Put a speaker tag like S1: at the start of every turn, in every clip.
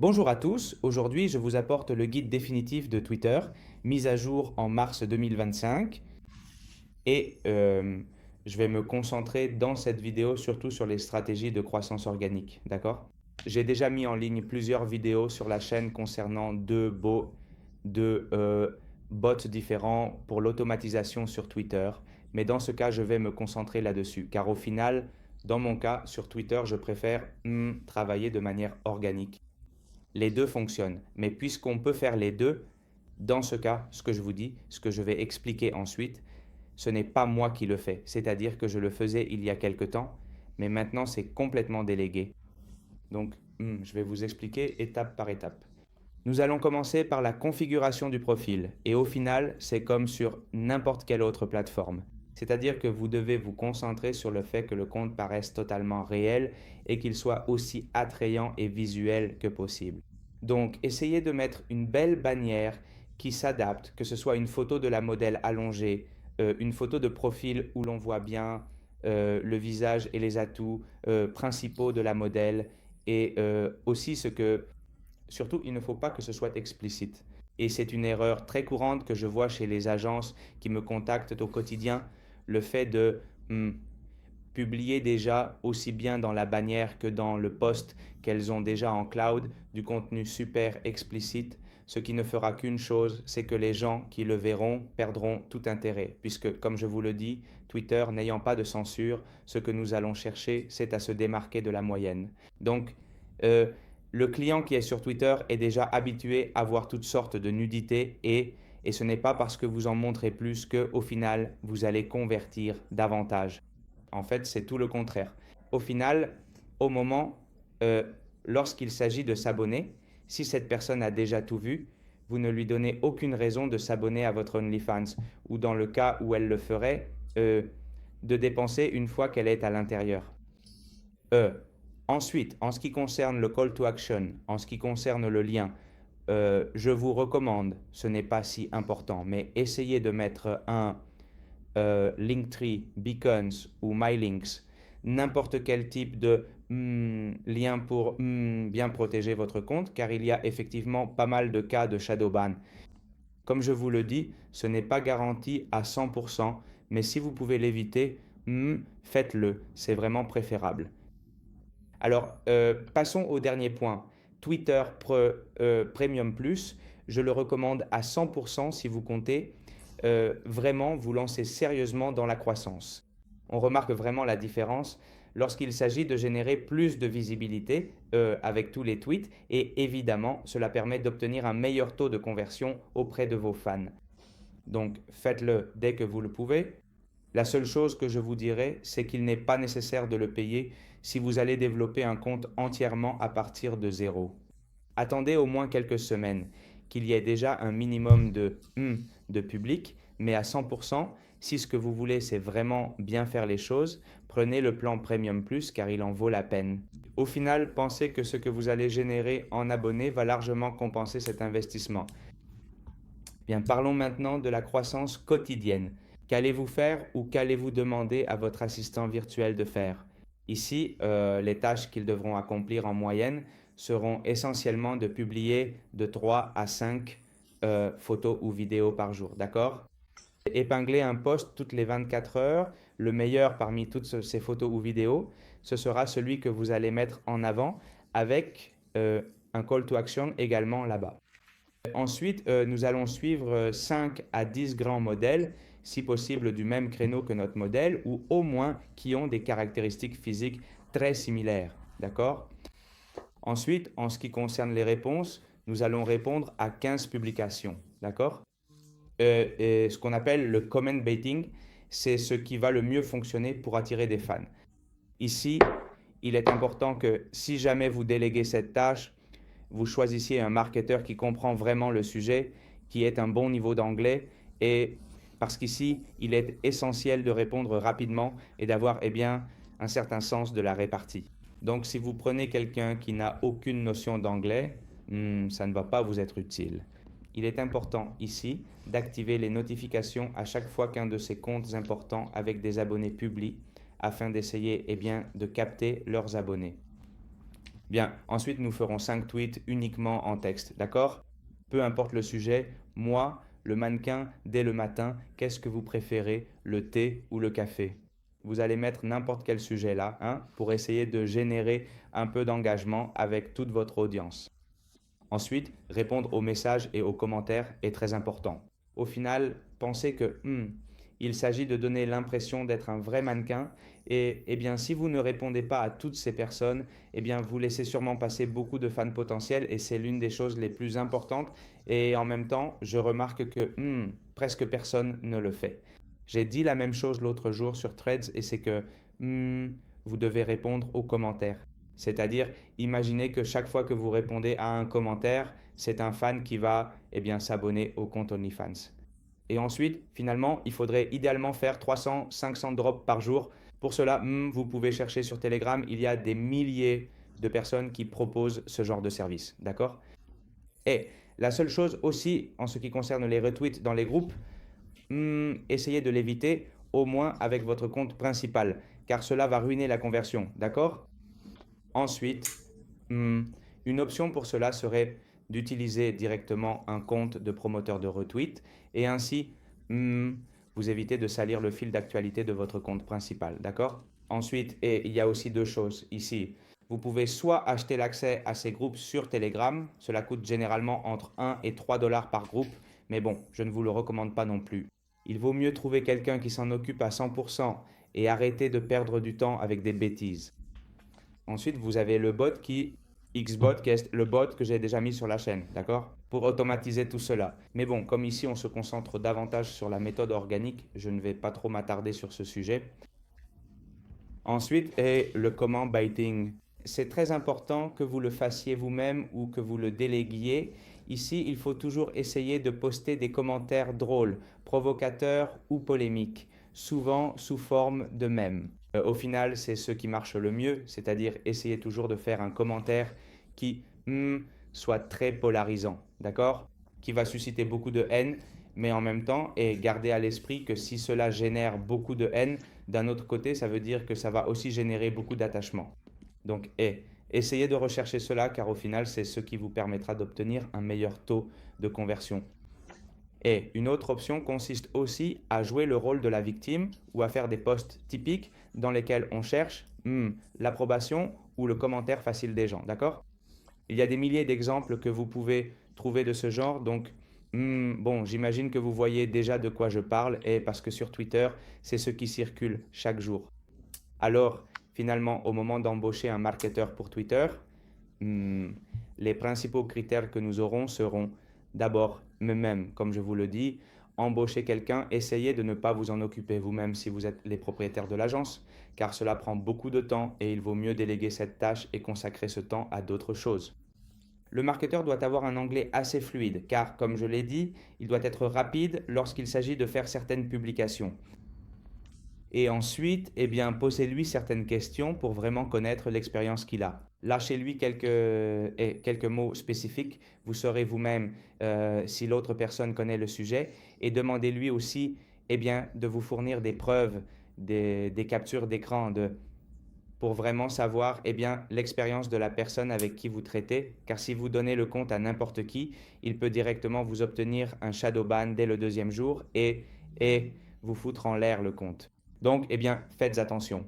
S1: Bonjour à tous, aujourd'hui je vous apporte le guide définitif de Twitter, mis à jour en mars 2025 et je vais me concentrer dans cette vidéo surtout sur les stratégies de croissance organique, d'accord? J'ai déjà mis en ligne plusieurs vidéos sur la chaîne concernant deux bots différents pour l'automatisation sur Twitter, mais dans ce cas je vais me concentrer là-dessus car au final, dans mon cas sur Twitter, je préfère travailler de manière organique. Les deux fonctionnent. Mais puisqu'on peut faire les deux, dans ce cas, ce que je vous dis, ce que je vais expliquer ensuite, ce n'est pas moi qui le fais. C'est-à-dire que je le faisais il y a quelque temps, mais maintenant c'est complètement délégué. Donc, je vais vous expliquer étape par étape. Nous allons commencer par la configuration du profil. Et au final, c'est comme sur n'importe quelle autre plateforme. C'est-à-dire que vous devez vous concentrer sur le fait que le compte paraisse totalement réel et qu'il soit aussi attrayant et visuel que possible. Donc, essayez de mettre une belle bannière qui s'adapte, que ce soit une photo de la modèle allongée, une photo de profil où l'on voit bien le visage et les atouts principaux de la modèle et aussi ce que surtout, il ne faut pas que ce soit explicite. Et c'est une erreur très courante que je vois chez les agences qui me contactent au quotidien, le fait de publier déjà aussi bien dans la bannière que dans le post qu'elles ont déjà en cloud du contenu super explicite, ce qui ne fera qu'une chose, c'est que les gens qui le verront perdront tout intérêt, puisque comme je vous le dis, Twitter n'ayant pas de censure, ce que nous allons chercher, c'est à se démarquer de la moyenne. Donc, le client qui est sur Twitter est déjà habitué à voir toutes sortes de nudités et ce n'est pas parce que vous en montrez plus qu'au final, vous allez convertir davantage. En fait, c'est tout le contraire. Au final, au moment, euh, lorsqu'il s'agit de s'abonner, si cette personne a déjà tout vu, vous ne lui donnez aucune raison de s'abonner à votre OnlyFans ou dans le cas où elle le ferait, de dépenser une fois qu'elle est à l'intérieur. Euh, Ensuite, en ce qui concerne le call to action, en ce qui concerne le lien, je vous recommande, ce n'est pas si important, mais essayez de mettre un Linktree, Beacons ou MyLinks, n'importe quel type de lien pour bien protéger votre compte, car il y a effectivement pas mal de cas de shadow ban. Comme je vous le dis, ce n'est pas garanti à 100%, mais si vous pouvez l'éviter, faites-le, c'est vraiment préférable. Alors, passons au dernier point. Twitter Premium Plus, je le recommande à 100% si vous comptez vraiment vous lancer sérieusement dans la croissance. On remarque vraiment la différence lorsqu'il s'agit de générer plus de visibilité avec tous les tweets et évidemment, cela permet d'obtenir un meilleur taux de conversion auprès de vos fans. Donc, faites-le dès que vous le pouvez. La seule chose que je vous dirais, c'est qu'il n'est pas nécessaire de le payer si vous allez développer un compte entièrement à partir de zéro. Attendez au moins quelques semaines, qu'il y ait déjà un minimum de public, mais à 100%, si ce que vous voulez c'est vraiment bien faire les choses, prenez le plan Premium Plus car il en vaut la peine. Au final, pensez que ce que vous allez générer en abonnés va largement compenser cet investissement. Bien, parlons maintenant de la croissance quotidienne. Qu'allez-vous faire ou qu'allez-vous demander à votre assistant virtuel de faire? Ici, les tâches qu'ils devront accomplir en moyenne seront essentiellement de publier de 3 à 5 photos ou vidéos par jour, d'accord? Épingler un post toutes les 24 heures, le meilleur parmi toutes ces photos ou vidéos, ce sera celui que vous allez mettre en avant avec un call to action également là-bas. Ensuite, nous allons suivre 5 à 10 grands modèles, si possible du même créneau que notre modèle, ou au moins qui ont des caractéristiques physiques très similaires. D'accord? Ensuite, en ce qui concerne les réponses, nous allons répondre à 15 publications. D'accord? Et ce qu'on appelle le comment baiting, c'est ce qui va le mieux fonctionner pour attirer des fans. Ici, il est important que si jamais vous déléguez cette tâche, vous choisissiez un marketeur qui comprend vraiment le sujet, qui ait un bon niveau d'anglais, et parce qu'ici, il est essentiel de répondre rapidement et d'avoir bien, un certain sens de la répartie. Donc, si vous prenez quelqu'un qui n'a aucune notion d'anglais, ça ne va pas vous être utile. Il est important ici d'activer les notifications à chaque fois qu'un de ces comptes importants avec des abonnés publie afin d'essayer de capter leurs abonnés. Bien, ensuite nous ferons 5 tweets uniquement en texte, d'accord? Peu importe le sujet, moi, le mannequin, dès le matin, qu'est-ce que vous préférez, le thé ou le café? Vous allez mettre n'importe quel sujet là, hein, pour essayer de générer un peu d'engagement avec toute votre audience. Ensuite, répondre aux messages et aux commentaires est très important. Au final, pensez que il s'agit de donner l'impression d'être un vrai mannequin et eh bien si vous ne répondez pas à toutes ces personnes, eh bien vous laissez sûrement passer beaucoup de fans potentiels et c'est l'une des choses les plus importantes et en même temps, je remarque que presque personne ne le fait. J'ai dit la même chose l'autre jour sur Threads et c'est que vous devez répondre aux commentaires. C'est-à-dire, imaginez que chaque fois que vous répondez à un commentaire, c'est un fan qui va eh bien, s'abonner au compte OnlyFans. Et ensuite, finalement, il faudrait idéalement faire 300, 500 drops par jour. Pour cela, vous pouvez chercher sur Telegram, il y a des milliers de personnes qui proposent ce genre de service. D'accord? Et la seule chose aussi, en ce qui concerne les retweets dans les groupes, essayez de l'éviter, au moins avec votre compte principal, car cela va ruiner la conversion. D'accord? Ensuite, une option pour cela serait d'utiliser directement un compte de promoteur de retweet et ainsi vous évitez de salir le fil d'actualité de votre compte principal, d'accord? Ensuite, et il y a aussi deux choses ici. Vous pouvez soit acheter l'accès à ces groupes sur Telegram, cela coûte généralement entre 1 et 3 dollars par groupe, mais bon, je ne vous le recommande pas non plus. Il vaut mieux trouver quelqu'un qui s'en occupe à 100% et arrêter de perdre du temps avec des bêtises. Ensuite, vous avez le bot Xbot, qui est le bot que j'ai déjà mis sur la chaîne, d'accord? Pour automatiser tout cela. Mais bon, comme ici on se concentre davantage sur la méthode organique, je ne vais pas trop m'attarder sur ce sujet. Ensuite est le comment baiting. C'est très important que vous le fassiez vous-même ou que vous le déléguiez. Ici, il faut toujours essayer de poster des commentaires drôles, provocateurs ou polémiques, souvent sous forme de mèmes. Au final, c'est ce qui marche le mieux, c'est-à-dire essayer toujours de faire un commentaire qui soit très polarisant, d'accord? Qui va susciter beaucoup de haine, mais en même temps, et garder à l'esprit que si cela génère beaucoup de haine, d'un autre côté, ça veut dire que ça va aussi générer beaucoup d'attachement. Donc, essayez de rechercher cela car au final, c'est ce qui vous permettra d'obtenir un meilleur taux de conversion. Et une autre option consiste aussi à jouer le rôle de la victime ou à faire des posts typiques dans lesquels on cherche l'approbation ou le commentaire facile des gens, d'accord? Il y a des milliers d'exemples que vous pouvez trouver de ce genre, donc bon, j'imagine que vous voyez déjà de quoi je parle et parce que sur Twitter, c'est ce qui circule chaque jour. Alors, finalement, au moment d'embaucher un marketeur pour Twitter, les principaux critères que nous aurons seront d'abord, même, comme je vous le dis, embaucher quelqu'un, essayez de ne pas vous en occuper vous-même si vous êtes les propriétaires de l'agence, car cela prend beaucoup de temps et il vaut mieux déléguer cette tâche et consacrer ce temps à d'autres choses. Le marketeur doit avoir un anglais assez fluide, car, comme je l'ai dit, il doit être rapide lorsqu'il s'agit de faire certaines publications. Et ensuite, eh bien, posez-lui certaines questions pour vraiment connaître l'expérience qu'il a. Lâchez-lui quelques mots spécifiques. Vous saurez vous-même si l'autre personne connaît le sujet. Et demandez-lui aussi eh bien, de vous fournir des preuves, des captures d'écran pour vraiment savoir eh bien, l'expérience de la personne avec qui vous traitez. Car si vous donnez le compte à n'importe qui, il peut directement vous obtenir un shadow ban dès le deuxième jour et vous foutre en l'air le compte. Donc, eh bien, faites attention.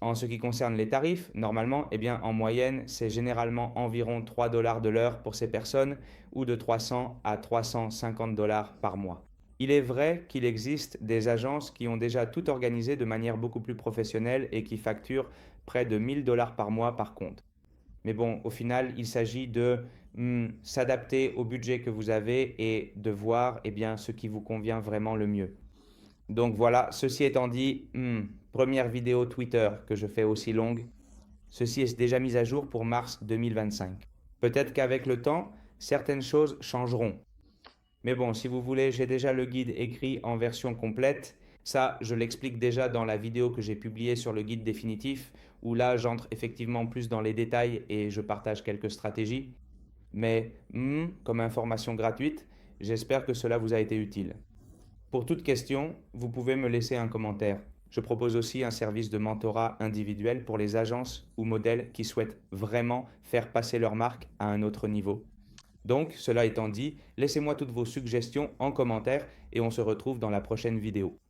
S1: En ce qui concerne les tarifs, normalement, eh bien, en moyenne, c'est généralement environ 3 dollars de l'heure pour ces personnes ou de 300 à 350 dollars par mois. Il est vrai qu'il existe des agences qui ont déjà tout organisé de manière beaucoup plus professionnelle et qui facturent près de 1000 dollars par mois par compte. Mais bon, au final, il s'agit de s'adapter au budget que vous avez et de voir eh bien, ce qui vous convient vraiment le mieux. Donc voilà, ceci étant dit, première vidéo Twitter que je fais aussi longue. Ceci est déjà mis à jour pour mars 2025. Peut-être qu'avec le temps, certaines choses changeront. Mais bon, si vous voulez, j'ai déjà le guide écrit en version complète. Ça, je l'explique déjà dans la vidéo que j'ai publiée sur le guide définitif, où là, j'entre effectivement plus dans les détails et je partage quelques stratégies. Mais comme information gratuite, j'espère que cela vous a été utile. Pour toute question, vous pouvez me laisser un commentaire. Je propose aussi un service de mentorat individuel pour les agences ou modèles qui souhaitent vraiment faire passer leur marque à un autre niveau. Donc, cela étant dit, laissez-moi toutes vos suggestions en commentaire et on se retrouve dans la prochaine vidéo.